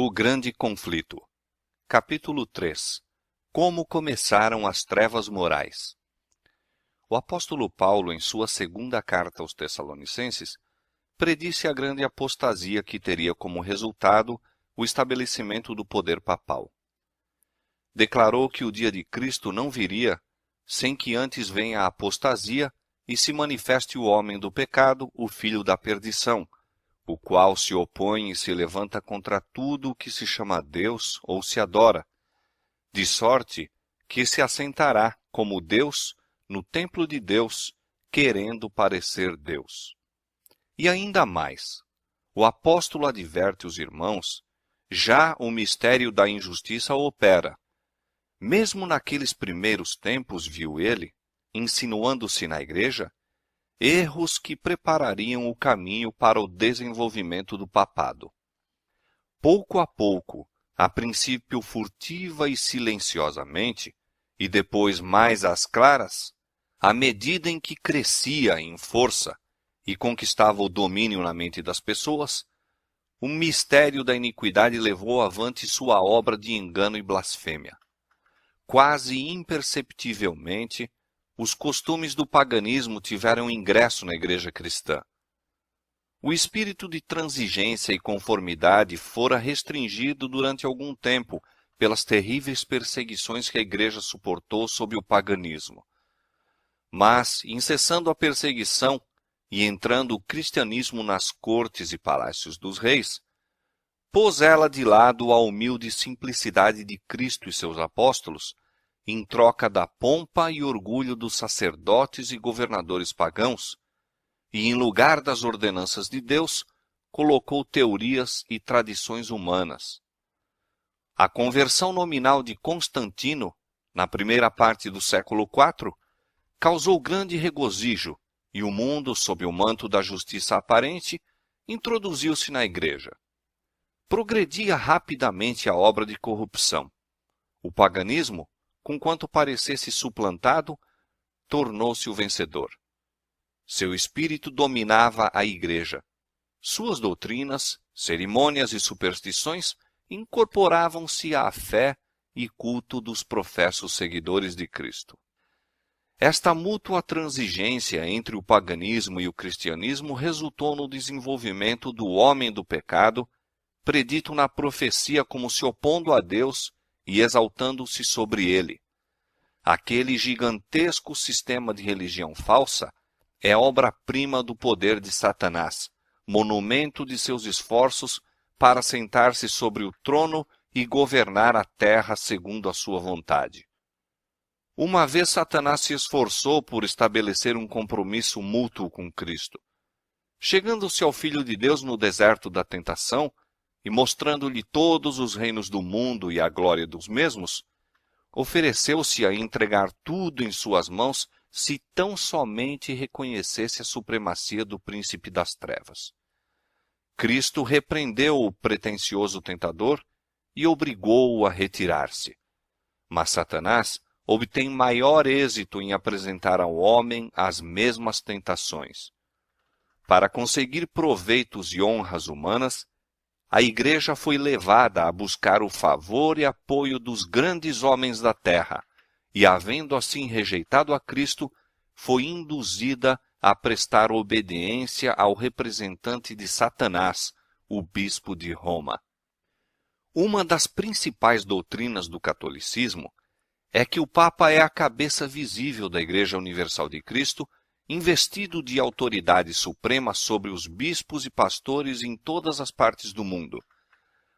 O grande conflito. Capítulo 3. Como começaram as trevas morais. O apóstolo Paulo, em sua segunda carta aos Tessalonicenses, predisse a grande apostasia que teria como resultado o estabelecimento do poder papal. Declarou que o dia de Cristo não viria sem que antes venha a apostasia e se manifeste o homem do pecado, o filho da perdição, o qual se opõe e se levanta contra tudo o que se chama Deus ou se adora, de sorte que se assentará como Deus no templo de Deus, querendo parecer Deus. E ainda mais, o apóstolo adverte os irmãos, já o mistério da injustiça opera. Mesmo naqueles primeiros tempos viu ele, insinuando-se na igreja, erros que preparariam o caminho para o desenvolvimento do papado. Pouco a pouco, a princípio furtiva e silenciosamente, e depois mais às claras, à medida em que crescia em força e conquistava o domínio na mente das pessoas, o mistério da iniquidade levou avante sua obra de engano e blasfêmia. Quase imperceptivelmente, os costumes do paganismo tiveram ingresso na igreja cristã. O espírito de transigência e conformidade fora restringido durante algum tempo pelas terríveis perseguições que a igreja suportou sob o paganismo. Mas, incessando a perseguição e entrando o cristianismo nas cortes e palácios dos reis, pôs ela de lado a humilde simplicidade de Cristo e seus apóstolos, em troca da pompa e orgulho dos sacerdotes e governadores pagãos, e em lugar das ordenanças de Deus, colocou teorias e tradições humanas. A conversão nominal de Constantino, na primeira parte do século IV, causou grande regozijo, e o mundo, sob o manto da justiça aparente, introduziu-se na igreja. Progredia rapidamente a obra de corrupção. O paganismo, conquanto parecesse suplantado, tornou-se o vencedor. Seu espírito dominava a igreja. Suas doutrinas, cerimônias e superstições incorporavam-se à fé e culto dos professos seguidores de Cristo. Esta mútua transigência entre o paganismo e o cristianismo resultou no desenvolvimento do homem do pecado, predito na profecia como se opondo a Deus e exaltando-se sobre ele. Aquele gigantesco sistema de religião falsa é obra-prima do poder de Satanás, monumento de seus esforços para sentar-se sobre o trono e governar a terra segundo a sua vontade. Uma vez Satanás se esforçou por estabelecer um compromisso mútuo com Cristo. Chegando-se ao Filho de Deus no deserto da tentação e mostrando-lhe todos os reinos do mundo e a glória dos mesmos, ofereceu-se a entregar tudo em suas mãos se tão somente reconhecesse a supremacia do príncipe das trevas. Cristo repreendeu o pretensioso tentador e obrigou-o a retirar-se. Mas Satanás obtém maior êxito em apresentar ao homem as mesmas tentações. Para conseguir proveitos e honras humanas, a igreja foi levada a buscar o favor e apoio dos grandes homens da terra, e, havendo assim rejeitado a Cristo, foi induzida a prestar obediência ao representante de Satanás, o bispo de Roma. Uma das principais doutrinas do catolicismo é que o Papa é a cabeça visível da Igreja Universal de Cristo, investido de autoridade suprema sobre os bispos e pastores em todas as partes do mundo.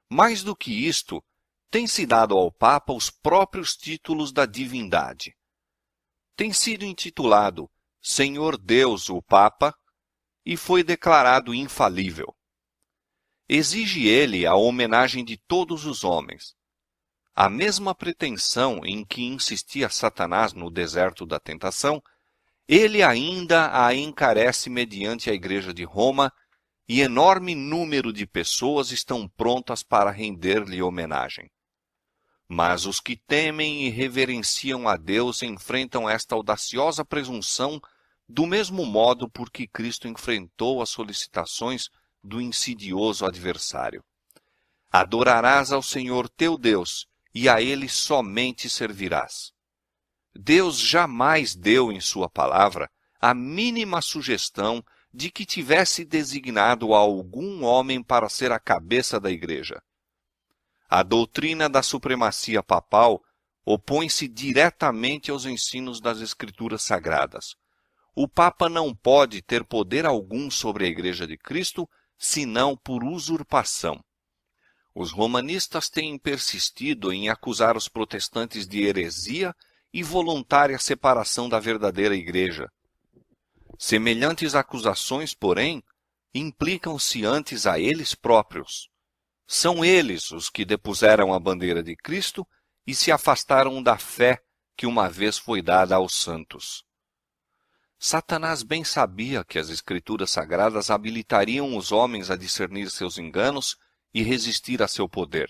Mais do que isto, tem-se dado ao Papa os próprios títulos da divindade. Tem sido intitulado Senhor Deus o Papa e foi declarado infalível. Exige ele a homenagem de todos os homens. A mesma pretensão em que insistia Satanás no deserto da tentação, ele ainda a encarece mediante a Igreja de Roma, e enorme número de pessoas estão prontas para render-lhe homenagem. Mas os que temem e reverenciam a Deus enfrentam esta audaciosa presunção do mesmo modo por que Cristo enfrentou as solicitações do insidioso adversário. Adorarás ao Senhor teu Deus, e a Ele somente servirás. Deus jamais deu em sua palavra a mínima sugestão de que tivesse designado algum homem para ser a cabeça da igreja. A doutrina da supremacia papal opõe-se diretamente aos ensinos das Escrituras Sagradas. O Papa não pode ter poder algum sobre a Igreja de Cristo, senão por usurpação. Os romanistas têm persistido em acusar os protestantes de heresia e voluntária separação da verdadeira Igreja. Semelhantes acusações, porém, implicam-se antes a eles próprios. São eles os que depuseram a bandeira de Cristo e se afastaram da fé que uma vez foi dada aos santos. Satanás bem sabia que as Escrituras Sagradas habilitariam os homens a discernir seus enganos e resistir a seu poder.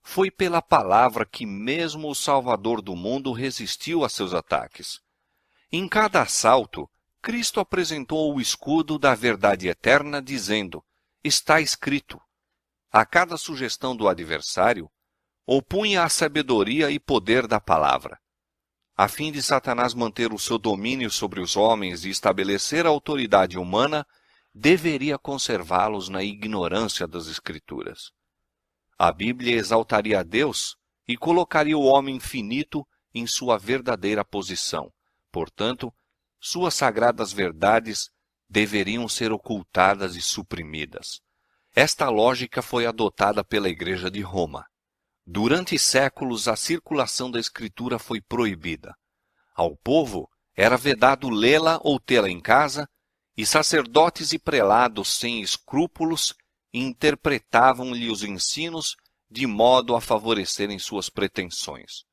Foi pela palavra que mesmo o Salvador do mundo resistiu a seus ataques. Em cada assalto, Cristo apresentou o escudo da verdade eterna, dizendo: está escrito. A cada sugestão do adversário, opunha a sabedoria e poder da palavra. A fim de Satanás manter o seu domínio sobre os homens e estabelecer a autoridade humana, deveria conservá-los na ignorância das Escrituras. A Bíblia exaltaria a Deus e colocaria o homem finito em sua verdadeira posição. Portanto, suas sagradas verdades deveriam ser ocultadas e suprimidas. Esta lógica foi adotada pela Igreja de Roma. Durante séculos, a circulação da Escritura foi proibida. Ao povo era vedado lê-la ou tê-la em casa, e sacerdotes e prelados sem escrúpulos interpretavam-lhe os ensinos de modo a favorecerem suas pretensões.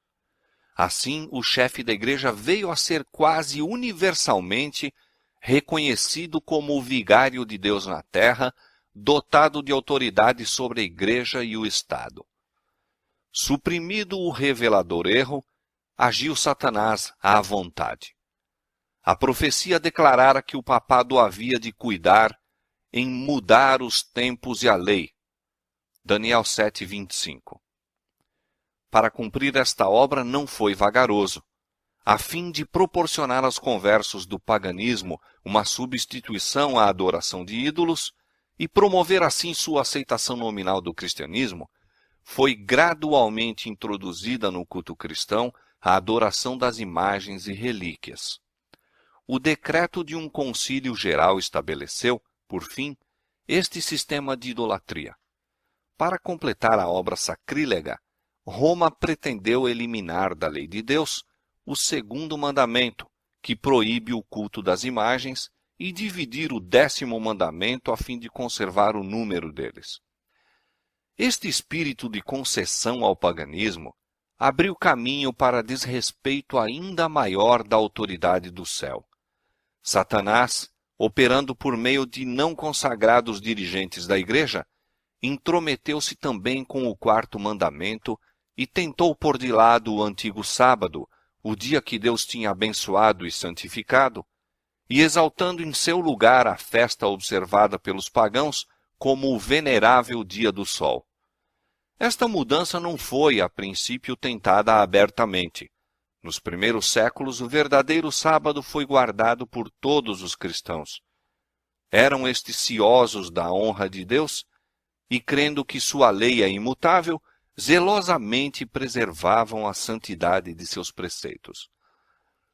Assim, o chefe da igreja veio a ser quase universalmente reconhecido como o vigário de Deus na terra, dotado de autoridade sobre a igreja e o Estado. Suprimido o revelador erro, agiu Satanás à vontade. A profecia declarara que o papado havia de cuidar em mudar os tempos e a lei. Daniel 7:25. Para cumprir esta obra não foi vagaroso. A fim de proporcionar aos conversos do paganismo uma substituição à adoração de ídolos e promover assim sua aceitação nominal do cristianismo, foi gradualmente introduzida no culto cristão a adoração das imagens e relíquias. O decreto de um concílio geral estabeleceu, por fim, este sistema de idolatria. Para completar a obra sacrílega, Roma pretendeu eliminar da lei de Deus o segundo mandamento, que proíbe o culto das imagens, e dividir o 10º mandamento a fim de conservar o número deles. Este espírito de concessão ao paganismo abriu caminho para desrespeito ainda maior da autoridade do céu. Satanás, operando por meio de não consagrados dirigentes da igreja, intrometeu-se também com o 4º mandamento e tentou pôr de lado o antigo sábado, o dia que Deus tinha abençoado e santificado, e exaltando em seu lugar a festa observada pelos pagãos como o venerável dia do sol. Esta mudança não foi, a princípio, tentada abertamente. Nos primeiros séculos, o verdadeiro sábado foi guardado por todos os cristãos. Eram estes ciosos da honra de Deus e, crendo que sua lei é imutável, zelosamente preservavam a santidade de seus preceitos.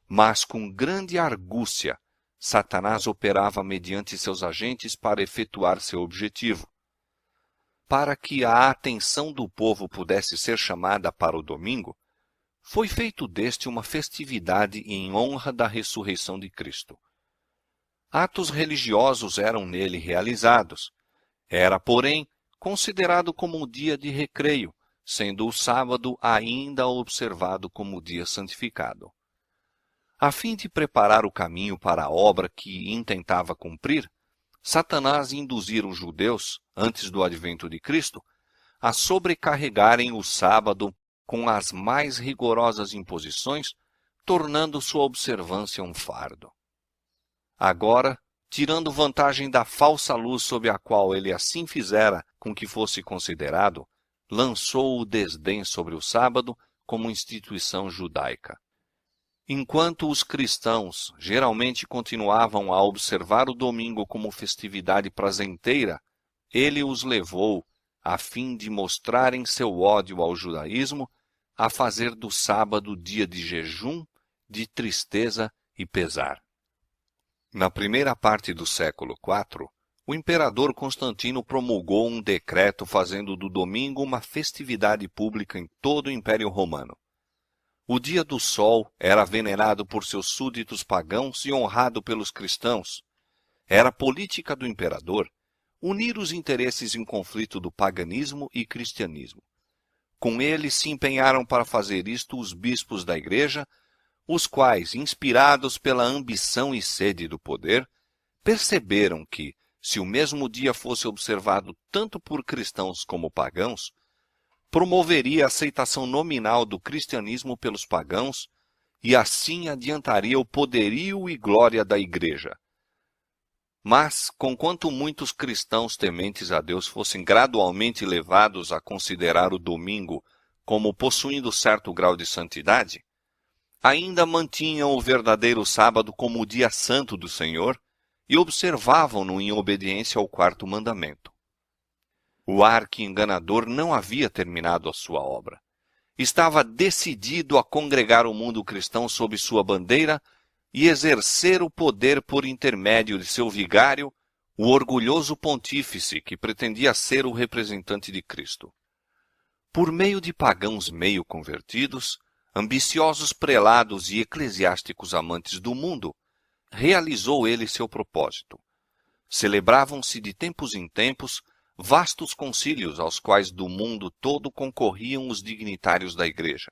Mas, com grande argúcia, Satanás operava mediante seus agentes para efetuar seu objetivo. Para que a atenção do povo pudesse ser chamada para o domingo, foi feito deste uma festividade em honra da ressurreição de Cristo. Atos religiosos eram nele realizados. Era, porém, considerado como um dia de recreio, sendo o sábado ainda observado como dia santificado. A fim de preparar o caminho para a obra que intentava cumprir, Satanás induzira os judeus, antes do advento de Cristo, a sobrecarregarem o sábado com as mais rigorosas imposições, tornando sua observância um fardo. Agora, tirando vantagem da falsa luz sob a qual ele assim fizera com que fosse considerado, lançou o desdém sobre o sábado como instituição judaica. Enquanto os cristãos geralmente continuavam a observar o domingo como festividade prazenteira, ele os levou, a fim de mostrarem seu ódio ao judaísmo, a fazer do sábado dia de jejum, de tristeza e pesar. Na primeira parte do século IV, o imperador Constantino promulgou um decreto fazendo do domingo uma festividade pública em todo o Império Romano. O dia do sol era venerado por seus súditos pagãos e honrado pelos cristãos. Era política do imperador unir os interesses em conflito do paganismo e cristianismo. Com ele se empenharam para fazer isto os bispos da igreja, os quais, inspirados pela ambição e sede do poder, perceberam que, se o mesmo dia fosse observado tanto por cristãos como pagãos, promoveria a aceitação nominal do cristianismo pelos pagãos e assim adiantaria o poderio e glória da igreja. Mas, conquanto muitos cristãos tementes a Deus fossem gradualmente levados a considerar o domingo como possuindo certo grau de santidade, ainda mantinham o verdadeiro sábado como o dia santo do Senhor e observavam-no em obediência ao quarto mandamento. O arqui-enganador não havia terminado a sua obra. Estava decidido a congregar o mundo cristão sob sua bandeira e exercer o poder por intermédio de seu vigário, o orgulhoso pontífice que pretendia ser o representante de Cristo. Por meio de pagãos meio convertidos, ambiciosos prelados e eclesiásticos amantes do mundo, realizou ele seu propósito. Celebravam-se de tempos em tempos vastos concílios aos quais do mundo todo concorriam os dignitários da igreja.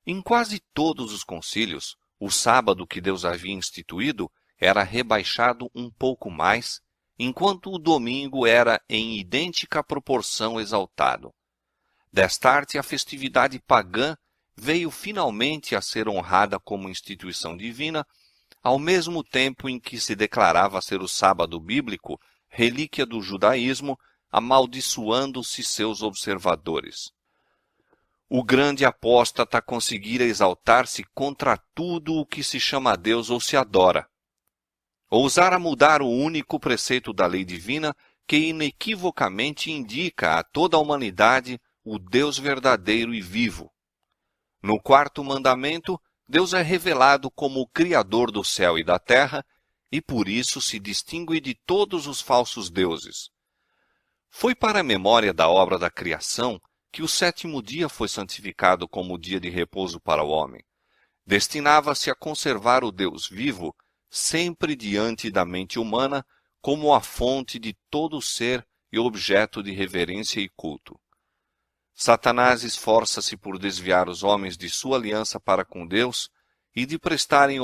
Em quase todos os concílios, o sábado que Deus havia instituído era rebaixado um pouco mais, enquanto o domingo era em idêntica proporção exaltado. Destarte, a festividade pagã veio finalmente a ser honrada como instituição divina, ao mesmo tempo em que se declarava ser o sábado bíblico relíquia do judaísmo, amaldiçoando-se seus observadores. O grande apóstata conseguira exaltar-se contra tudo o que se chama Deus ou se adora. Ousara mudar o único preceito da lei divina que inequivocamente indica a toda a humanidade o Deus verdadeiro e vivo. No quarto mandamento, Deus é revelado como o Criador do céu e da terra e por isso se distingue de todos os falsos deuses. Foi para a memória da obra da criação que o sétimo dia foi santificado como dia de repouso para o homem. Destinava-se a conservar o Deus vivo sempre diante da mente humana como a fonte de todo ser e objeto de reverência e culto. Satanás esforça-se por desviar os homens de sua aliança para com Deus e de prestarem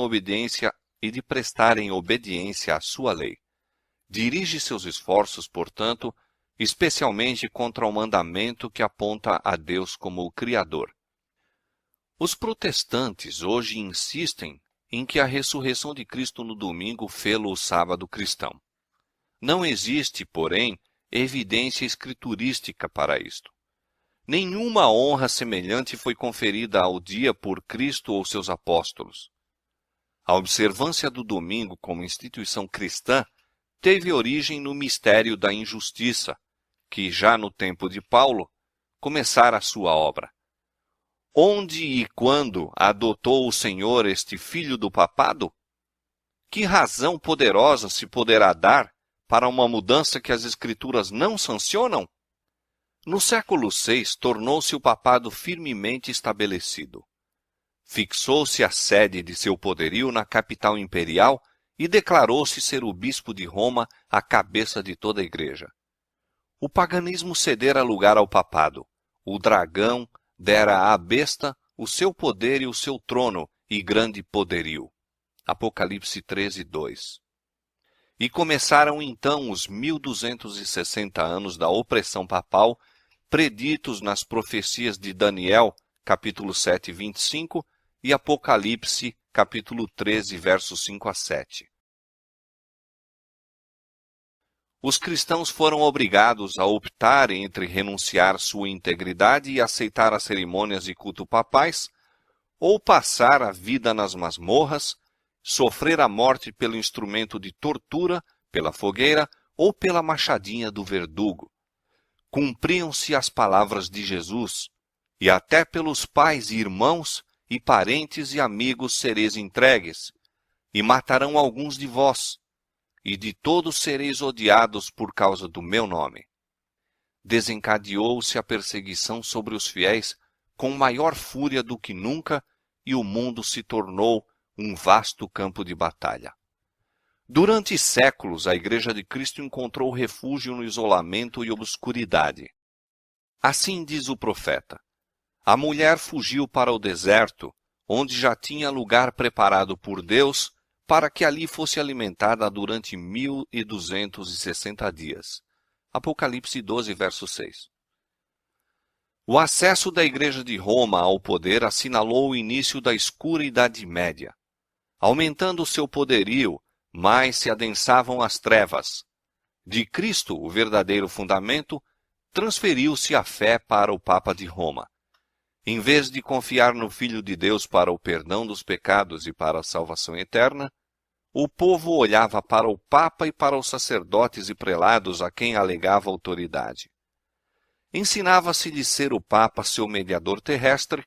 obediência à sua lei. Dirige seus esforços, portanto, especialmente contra o mandamento que aponta a Deus como o Criador. Os protestantes hoje insistem em que a ressurreição de Cristo no domingo fê-lo o sábado cristão. Não existe, porém, evidência escriturística para isto. Nenhuma honra semelhante foi conferida ao dia por Cristo ou seus apóstolos. A observância do domingo como instituição cristã teve origem no mistério da injustiça, que já no tempo de Paulo começara a sua obra. Onde e quando adotou o Senhor este filho do papado? Que razão poderosa se poderá dar para uma mudança que as Escrituras não sancionam? No século VI, tornou-se o papado firmemente estabelecido. Fixou-se a sede de seu poderio na capital imperial e declarou-se ser o bispo de Roma a cabeça de toda a igreja. O paganismo cedera lugar ao papado. O dragão dera à besta o seu poder e o seu trono e grande poderio. Apocalipse 13:2. E começaram então os 1260 anos da opressão papal, preditos nas profecias de Daniel, capítulo 7, 25, e Apocalipse, capítulo 13, versos 5 a 7. os cristãos foram obrigados a optar entre renunciar sua integridade e aceitar as cerimônias de culto papais, ou passar a vida nas masmorras, sofrer a morte pelo instrumento de tortura, pela fogueira ou pela machadinha do verdugo. Cumpriam-se as palavras de Jesus, e até pelos pais e irmãos e parentes e amigos sereis entregues, e matarão alguns de vós, e de todos sereis odiados por causa do meu nome. Desencadeou-se a perseguição sobre os fiéis com maior fúria do que nunca, e o mundo se tornou um vasto campo de batalha. Durante séculos, a Igreja de Cristo encontrou refúgio no isolamento e obscuridade. Assim diz o profeta: a mulher fugiu para o deserto, onde já tinha lugar preparado por Deus, para que ali fosse alimentada durante 1260 dias. Apocalipse 12, verso 6. O acesso da Igreja de Roma ao poder assinalou o início da escura Idade Média. Aumentando seu poderio, mais se adensavam as trevas. De Cristo, o verdadeiro fundamento, transferiu-se a fé para o Papa de Roma. Em vez de confiar no Filho de Deus para o perdão dos pecados e para a salvação eterna, o povo olhava para o Papa e para os sacerdotes e prelados a quem alegava autoridade. Ensinava-se de ser o Papa seu mediador terrestre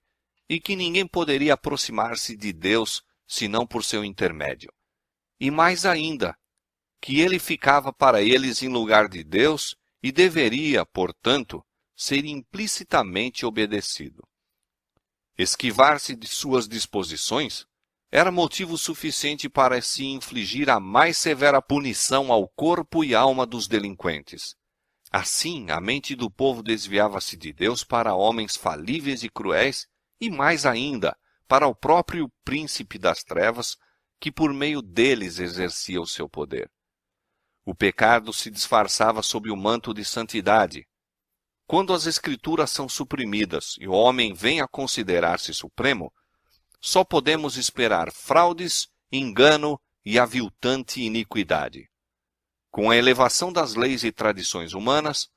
e que ninguém poderia aproximar-se de Deus senão por seu intermédio. E mais ainda, que ele ficava para eles em lugar de Deus e deveria, portanto, ser implicitamente obedecido. Esquivar-se de suas disposições era motivo suficiente para se infligir a mais severa punição ao corpo e alma dos delinquentes. Assim, a mente do povo desviava-se de Deus para homens falíveis e cruéis, e mais ainda, para o próprio príncipe das trevas, que por meio deles exercia o seu poder. O pecado se disfarçava sob o manto de santidade. Quando as Escrituras são suprimidas e o homem vem a considerar-se supremo, só podemos esperar fraudes, engano e aviltante iniquidade. Com a elevação das leis e tradições humanas,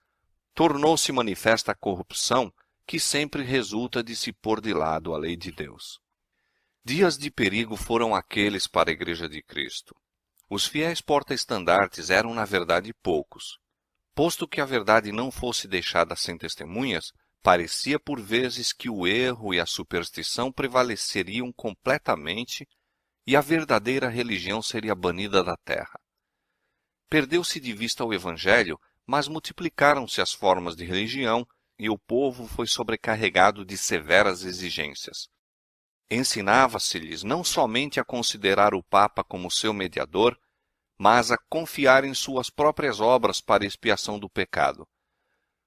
tornou-se manifesta a corrupção que sempre resulta de se pôr de lado a lei de Deus. Dias de perigo foram aqueles para a Igreja de Cristo. Os fiéis porta-estandartes eram, na verdade, poucos. Posto que a verdade não fosse deixada sem testemunhas, parecia por vezes que o erro e a superstição prevaleceriam completamente e a verdadeira religião seria banida da terra. Perdeu-se de vista o Evangelho, mas multiplicaram-se as formas de religião e o povo foi sobrecarregado de severas exigências. Ensinava-se-lhes não somente a considerar o Papa como seu mediador, mas a confiar em suas próprias obras para expiação do pecado.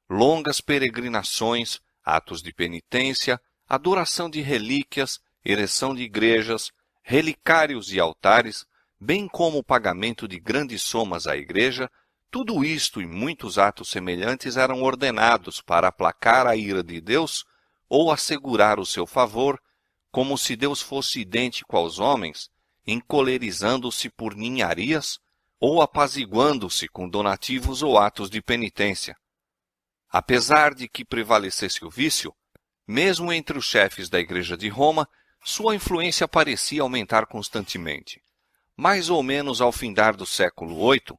Longas peregrinações, atos de penitência, adoração de relíquias, ereção de igrejas, relicários e altares, bem como o pagamento de grandes somas à igreja, tudo isto e muitos atos semelhantes eram ordenados para aplacar a ira de Deus ou assegurar o seu favor, como se Deus fosse idêntico aos homens, encolerizando-se por ninharias ou apaziguando-se com donativos ou atos de penitência. Apesar de que prevalecesse o vício, mesmo entre os chefes da Igreja de Roma, sua influência parecia aumentar constantemente. Mais ou menos ao findar do século VIII,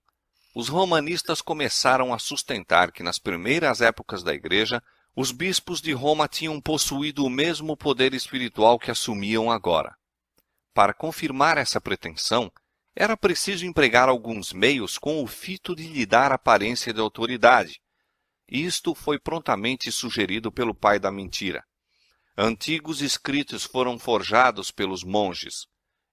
os romanistas começaram a sustentar que nas primeiras épocas da Igreja, os bispos de Roma tinham possuído o mesmo poder espiritual que assumiam agora. Para confirmar essa pretensão, era preciso empregar alguns meios com o fito de lhe dar aparência de autoridade. Isto foi prontamente sugerido pelo pai da mentira. Antigos escritos foram forjados pelos monges.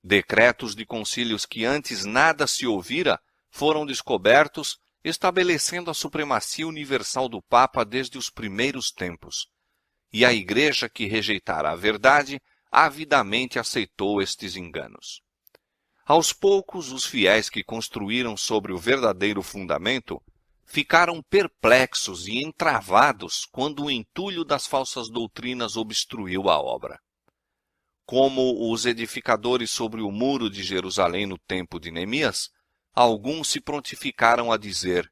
Decretos de concílios que antes nada se ouvira foram descobertos, estabelecendo a supremacia universal do Papa desde os primeiros tempos. E a Igreja que rejeitara a verdade, avidamente aceitou estes enganos. Aos poucos, os fiéis que construíram sobre o verdadeiro fundamento ficaram perplexos e entravados quando o entulho das falsas doutrinas obstruiu a obra. Como os edificadores sobre o muro de Jerusalém no tempo de Neemias, alguns se prontificaram a dizer: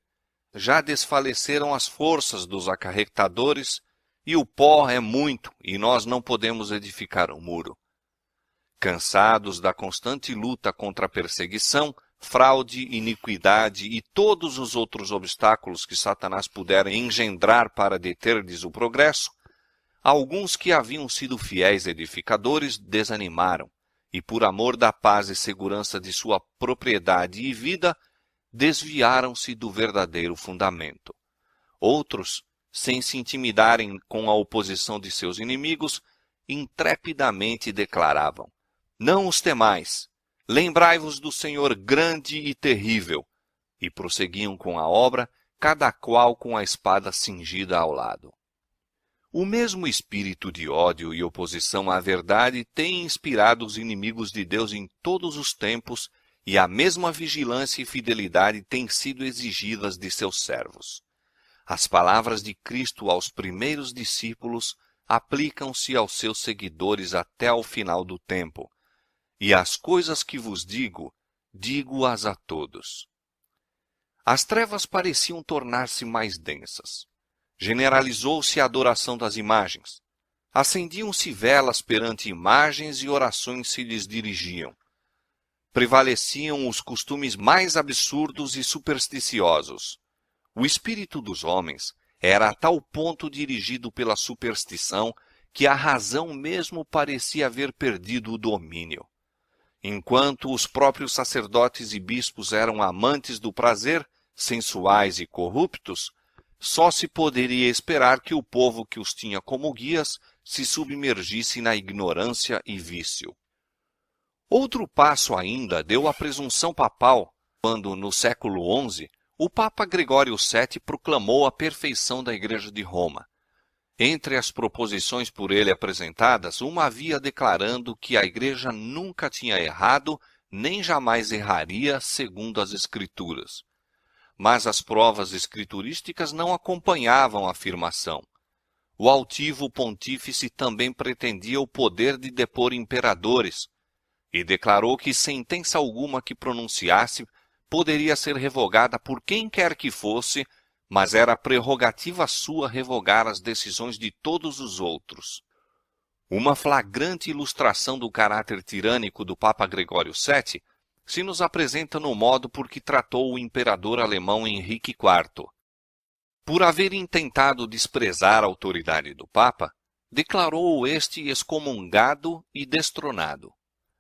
já desfaleceram as forças dos acarretadores, e o pó é muito, e nós não podemos edificar um muro. Cansados da constante luta contra a perseguição, fraude, iniquidade e todos os outros obstáculos que Satanás pudera engendrar para deter-lhes o progresso, alguns que haviam sido fiéis edificadores desanimaram, e por amor da paz e segurança de sua propriedade e vida, desviaram-se do verdadeiro fundamento. Outros, sem se intimidarem com a oposição de seus inimigos, intrepidamente declaravam: não os temais, lembrai-vos do Senhor grande e terrível, e prosseguiam com a obra, cada qual com a espada cingida ao lado. O mesmo espírito de ódio e oposição à verdade tem inspirado os inimigos de Deus em todos os tempos, e a mesma vigilância e fidelidade têm sido exigidas de seus servos. As palavras de Cristo aos primeiros discípulos aplicam-se aos seus seguidores até ao final do tempo. E as coisas que vos digo, digo-as a todos. As trevas pareciam tornar-se mais densas. Generalizou-se a adoração das imagens. Acendiam-se velas perante imagens e orações se lhes dirigiam. Prevaleciam os costumes mais absurdos e supersticiosos. O espírito dos homens era a tal ponto dirigido pela superstição que a razão mesmo parecia haver perdido o domínio. Enquanto os próprios sacerdotes e bispos eram amantes do prazer, sensuais e corruptos, só se poderia esperar que o povo que os tinha como guias se submergisse na ignorância e vício. Outro passo ainda deu a presunção papal, quando, no século XI, o Papa Gregório VII proclamou a perfeição da Igreja de Roma. Entre as proposições por ele apresentadas, uma havia declarando que a Igreja nunca tinha errado, nem jamais erraria, segundo as Escrituras. Mas as provas escriturísticas não acompanhavam a afirmação. O altivo pontífice também pretendia o poder de depor imperadores, e declarou que sentença alguma que pronunciasse poderia ser revogada por quem quer que fosse, mas era prerrogativa sua revogar as decisões de todos os outros. Uma flagrante ilustração do caráter tirânico do Papa Gregório VII se nos apresenta no modo por que tratou o imperador alemão Henrique IV. Por haver intentado desprezar a autoridade do Papa, declarou-o este excomungado e destronado.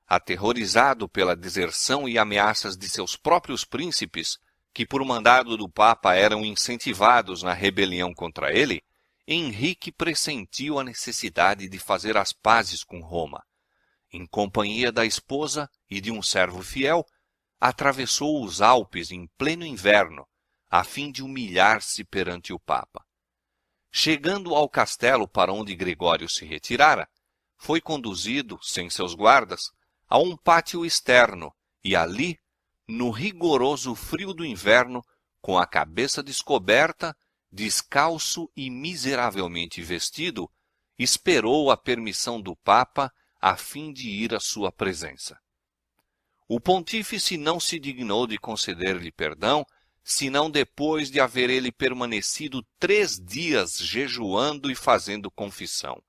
Aterrorizado pela deserção e ameaças de seus próprios príncipes, que por mandado do Papa eram incentivados na rebelião contra ele, Henrique pressentiu a necessidade de fazer as pazes com Roma. Em companhia da esposa e de um servo fiel, atravessou os Alpes em pleno inverno, a fim de humilhar-se perante o Papa. Chegando ao castelo para onde Gregório se retirara, foi conduzido, sem seus guardas, a um pátio externo, e ali, no rigoroso frio do inverno, com a cabeça descoberta, descalço e miseravelmente vestido, esperou a permissão do Papa a fim de ir à sua presença. O pontífice não se dignou de conceder-lhe perdão, senão depois de haver ele permanecido 3 dias jejuando e fazendo confissão.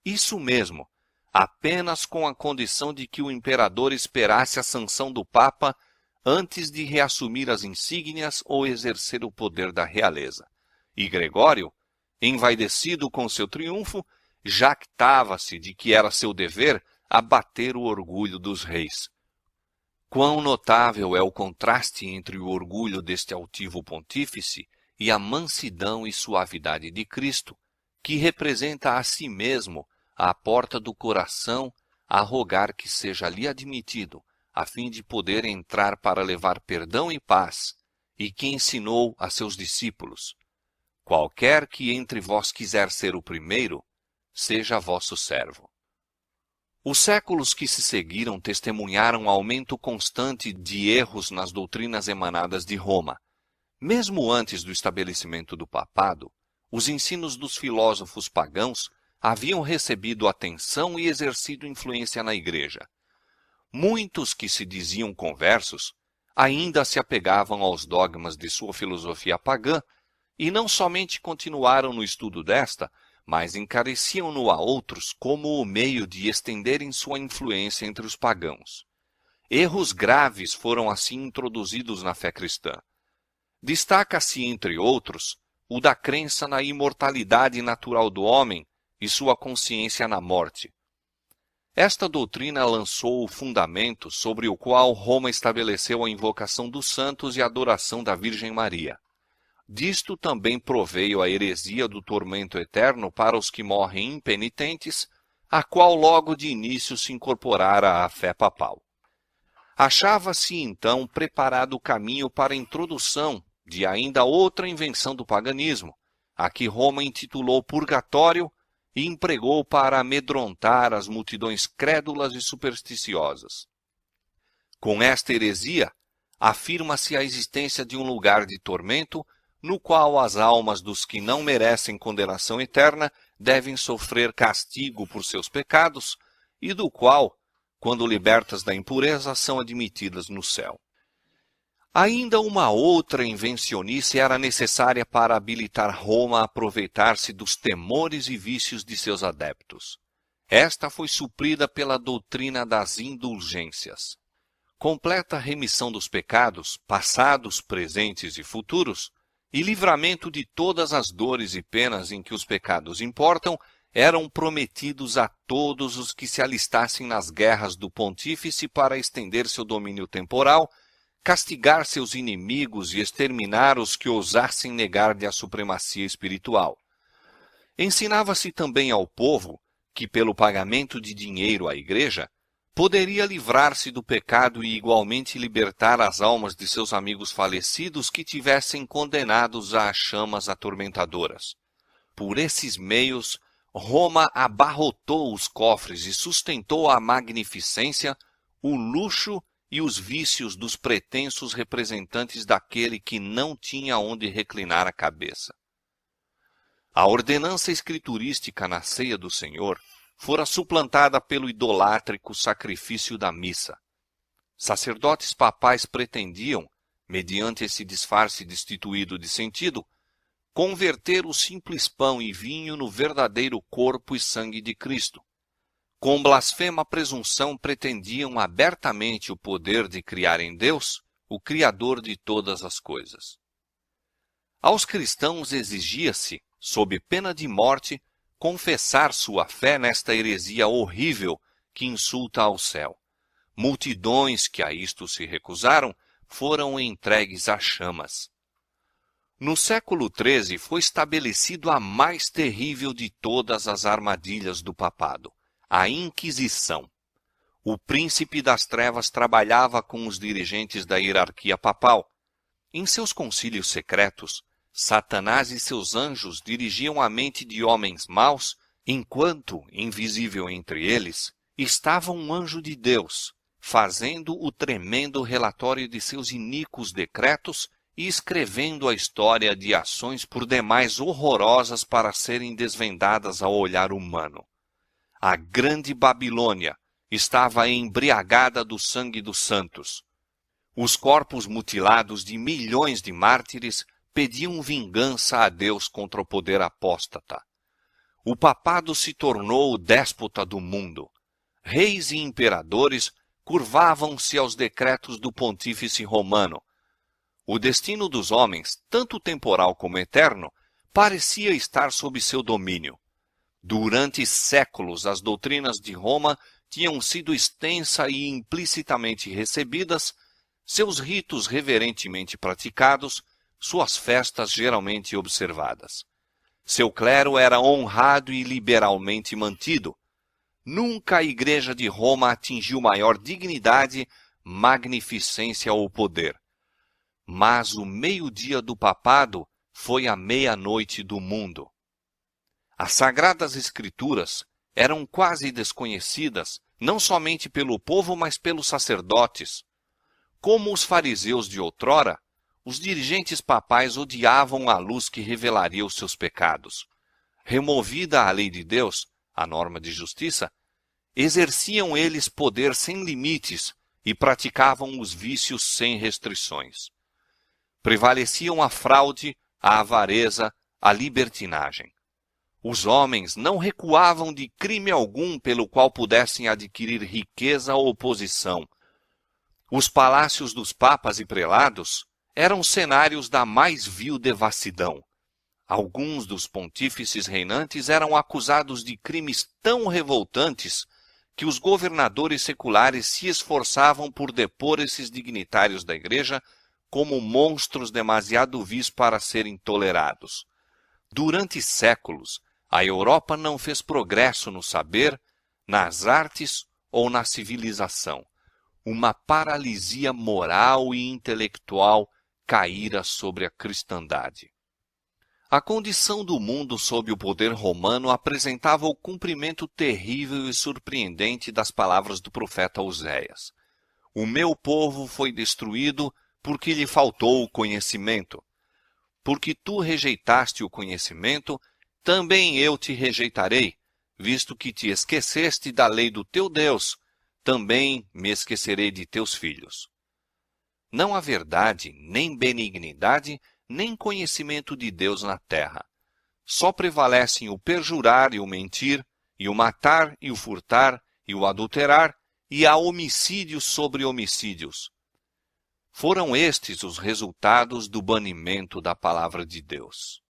Isso mesmo, apenas com a condição de que o imperador esperasse a sanção do Papa antes de reassumir as insígnias ou exercer o poder da realeza. E Gregório, envaidecido com seu triunfo, jactava-se de que era seu dever abater o orgulho dos reis. Quão notável é o contraste entre o orgulho deste altivo pontífice e a mansidão e suavidade de Cristo, que representa a si mesmo à porta do coração, a rogar que seja ali admitido, a fim de poder entrar para levar perdão e paz, e que ensinou a seus discípulos: qualquer que entre vós quiser ser o primeiro, seja vosso servo. Os séculos que se seguiram testemunharam aumento constante de erros nas doutrinas emanadas de Roma. Mesmo antes do estabelecimento do papado, os ensinos dos filósofos pagãos haviam recebido atenção e exercido influência na Igreja. Muitos que se diziam conversos ainda se apegavam aos dogmas de sua filosofia pagã e não somente continuaram no estudo desta, mas encareciam-no a outros como o meio de estenderem sua influência entre os pagãos. Erros graves foram assim introduzidos na fé cristã. Destaca-se, entre outros, o da crença na imortalidade natural do homem e sua consciência na morte. Esta doutrina lançou o fundamento sobre o qual Roma estabeleceu a invocação dos santos e a adoração da Virgem Maria. Disto também proveio a heresia do tormento eterno para os que morrem impenitentes, a qual logo de início se incorporara à fé papal. Achava-se então preparado o caminho para a introdução de ainda outra invenção do paganismo, a que Roma intitulou purgatório e empregou para amedrontar as multidões crédulas e supersticiosas. Com esta heresia, afirma-se a existência de um lugar de tormento no qual as almas dos que não merecem condenação eterna devem sofrer castigo por seus pecados e do qual, quando libertas da impureza, são admitidas no céu. Ainda uma outra invencionice era necessária para habilitar Roma a aproveitar-se dos temores e vícios de seus adeptos. Esta foi suprida pela doutrina das indulgências. Completa remissão dos pecados, passados, presentes e futuros, e livramento de todas as dores e penas em que os pecados importam, eram prometidos a todos os que se alistassem nas guerras do pontífice para estender seu domínio temporal, castigar seus inimigos e exterminar os que ousassem negar-lhe a supremacia espiritual. Ensinava-se também ao povo que, pelo pagamento de dinheiro à igreja, poderia livrar-se do pecado e igualmente libertar as almas de seus amigos falecidos que tivessem condenados às chamas atormentadoras. Por esses meios, Roma abarrotou os cofres e sustentou a magnificência, o luxo e os vícios dos pretensos representantes daquele que não tinha onde reclinar a cabeça. A ordenança escriturística na ceia do Senhor fora suplantada pelo idolátrico sacrifício da missa. Sacerdotes papais pretendiam, mediante esse disfarce destituído de sentido, converter o simples pão e vinho no verdadeiro corpo e sangue de Cristo. Com blasfema presunção pretendiam abertamente o poder de criar em Deus, o Criador de todas as coisas. Aos cristãos exigia-se, sob pena de morte, confessar sua fé nesta heresia horrível que insulta ao céu. Multidões que a isto se recusaram foram entregues às chamas. No século XIII foi estabelecido a mais terrível de todas as armadilhas do papado, a Inquisição. O príncipe das trevas trabalhava com os dirigentes da hierarquia papal. Em seus concílios secretos, Satanás e seus anjos dirigiam a mente de homens maus, enquanto, invisível entre eles, estava um anjo de Deus, fazendo o tremendo relatório de seus iníquos decretos e escrevendo a história de ações por demais horrorosas para serem desvendadas ao olhar humano. A grande Babilônia estava embriagada do sangue dos santos. Os corpos mutilados de milhões de mártires pediam vingança a Deus contra o poder apóstata. O papado se tornou o déspota do mundo. Reis e imperadores curvavam-se aos decretos do pontífice romano. O destino dos homens, tanto temporal como eterno, parecia estar sob seu domínio. Durante séculos, as doutrinas de Roma tinham sido extensa e implicitamente recebidas, seus ritos reverentemente praticados, suas festas geralmente observadas. Seu clero era honrado e liberalmente mantido. Nunca a Igreja de Roma atingiu maior dignidade, magnificência ou poder. Mas o meio-dia do papado foi a meia-noite do mundo. As Sagradas Escrituras eram quase desconhecidas, não somente pelo povo, mas pelos sacerdotes. Como os fariseus de outrora, os dirigentes papais odiavam a luz que revelaria os seus pecados. Removida a lei de Deus, a norma de justiça, exerciam eles poder sem limites e praticavam os vícios sem restrições. Prevaleciam a fraude, a avareza, a libertinagem. Os homens não recuavam de crime algum pelo qual pudessem adquirir riqueza ou posição. Os palácios dos papas e prelados eram cenários da mais vil devassidão. Alguns dos pontífices reinantes eram acusados de crimes tão revoltantes que os governadores seculares se esforçavam por depor esses dignitários da igreja como monstros demasiado vis para serem tolerados. Durante séculos, a Europa não fez progresso no saber, nas artes ou na civilização. Uma paralisia moral e intelectual caíra sobre a cristandade. A condição do mundo sob o poder romano apresentava o cumprimento terrível e surpreendente das palavras do profeta Oséias. O meu povo foi destruído porque lhe faltou o conhecimento. Porque tu rejeitaste o conhecimento, também eu te rejeitarei, visto que te esqueceste da lei do teu Deus, também me esquecerei de teus filhos. Não há verdade, nem benignidade, nem conhecimento de Deus na terra. Só prevalecem o perjurar e o mentir, e o matar e o furtar, e o adulterar, e há homicídios sobre homicídios. Foram estes os resultados do banimento da palavra de Deus.